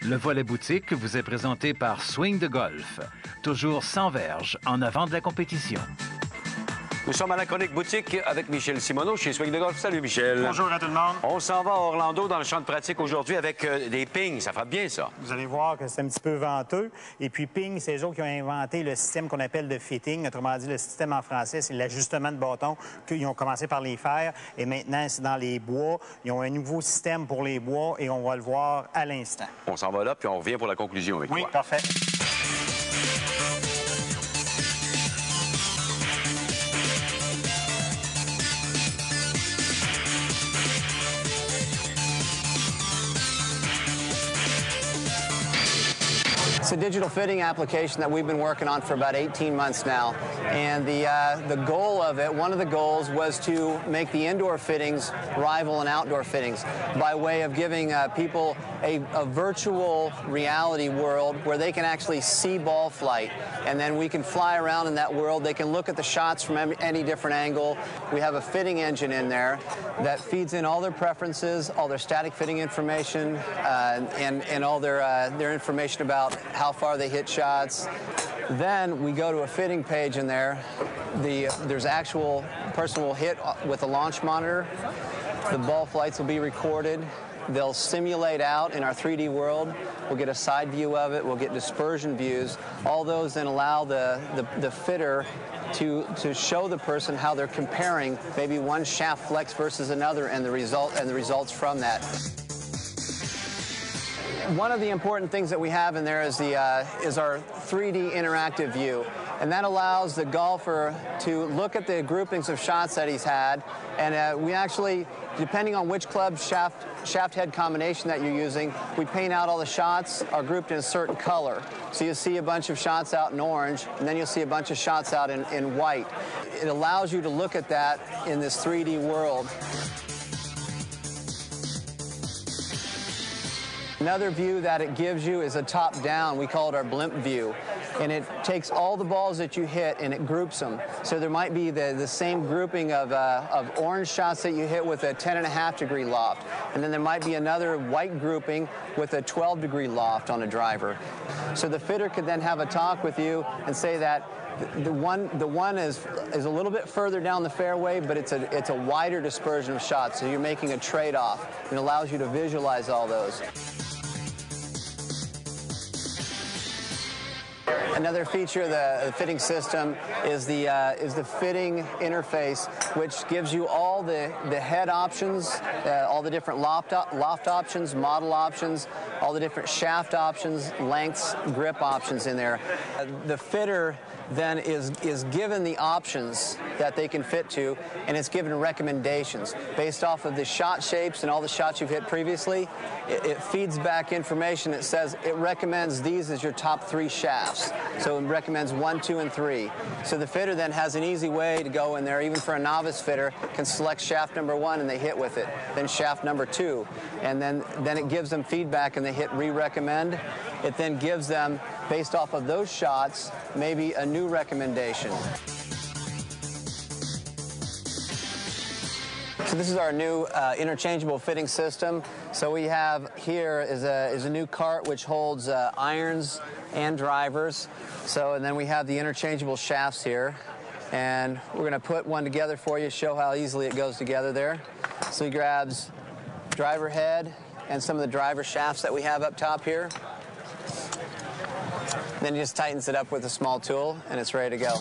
Le volet boutique vous est présenté par Swing de Golf, toujours sans verge en avant de la compétition. Nous sommes à la chronique boutique avec Michel Simoneau chez Swing de Golf. Salut Michel. Bonjour à tout le monde. On s'en va à Orlando dans le champ de pratique aujourd'hui avec des pings. Ça frappe bien ça. Vous allez voir que c'est un petit peu venteux. Et puis Ping, c'est eux autres qui ont inventé le système qu'on appelle de fitting. Autrement dit, le système en français, c'est l'ajustement de bâtons qu'ils ont commencé par les faire. Et maintenant, c'est dans les bois. Ils ont un nouveau système pour les bois et on va le voir à l'instant. On s'en va là, puis on revient pour la conclusion avec toi. Oui, parfait. It's a digital fitting application that we've been working on for about 18 months now. And the goal of it, one of the goals was to make the indoor fittings rival an outdoor fittings by way of giving people a virtual reality world where they can actually see ball flight. And then we can fly around in that world. They can look at the shots from any different angle. We have a fitting engine in there that feeds in all their preferences, all their static fitting information, and all their information about how far they hit shots. Then we go to a fitting page in there. There's actual person will hit with a launch monitor. The ball flights will be recorded. They'll simulate out in our 3D world. We'll get a side view of it. We'll get dispersion views. All those then allow the fitter to show the person how they're comparing maybe one shaft flex versus another and the results from that. One of the important things that we have in there is our 3D interactive view. And that allows the golfer to look at the groupings of shots that he's had. And we actually, depending on which club shaft head combination that you're using, we paint out all the shots are grouped in a certain color. So you'll see a bunch of shots out in orange, and then you'll see a bunch of shots out in white. It allows you to look at that in this 3D world. Another view that it gives you is a top-down. We call it our blimp view. And it takes all the balls that you hit and it groups them. So there might be the same grouping of orange shots that you hit with a 10.5-degree loft. And then there might be another white grouping with a 12-degree loft on a driver. So the fitter could then have a talk with you and say that the one is a little bit further down the fairway, but it's a wider dispersion of shots. So you're making a trade-off. It allows you to visualize all those. Another feature of the fitting system is the fitting interface, which gives you all the head options, all the different loft options, model options, all the different shaft options, lengths, grip options in there. The fitter then is given the options that they can fit to, and it's given recommendations based off of the shot shapes and all the shots you've hit previously. It feeds back information that says it recommends these as your top 3 shafts. So it recommends 1, 2, and 3. So the fitter then has an easy way to go in there, even for a novice fitter, can select shaft number 1 and they hit with it, then shaft number 2. And then it gives them feedback and they hit re-recommend. It then gives them, based off of those shots, maybe a new recommendation. So this is our new interchangeable fitting system. So we have here is a new cart which holds irons and drivers. So and then we have the interchangeable shafts here. And we're going to put one together for you, show how easily it goes together there. So he grabs driver head and some of the driver shafts that we have up top here. Then he just tightens it up with a small tool and it's ready to go.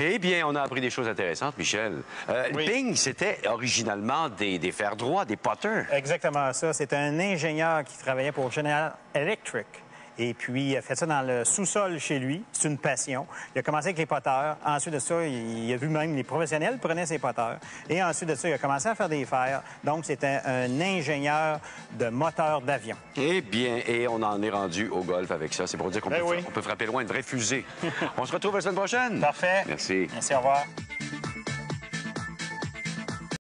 Eh bien, on a appris des choses intéressantes, Michel. Oui. Ping, c'était originalement des fers droits, des potters. Exactement ça. C'est un ingénieur qui travaillait pour General Electric. Et puis, il a fait ça dans le sous-sol chez lui. C'est une passion. Il a commencé avec les poteurs. Ensuite de ça, il a vu même les professionnels prenaient ses poteurs. Et ensuite de ça, il a commencé à faire des fers. Donc, c'était un ingénieur de moteur d'avion. Eh bien, et on en est rendu au golf avec ça. C'est pour dire qu'on Ben oui. on peut frapper loin, une vraie fusée. On se retrouve la semaine prochaine. Parfait. Merci. Merci, au revoir.